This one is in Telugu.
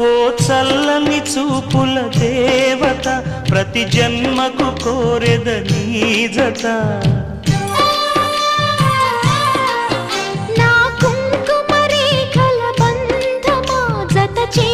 ఓ చల్లని చూపుల దేవత ప్రతి జన్మకు కోరెద నీ జత నా కుంకుమ రేఖల బంధమా జత చే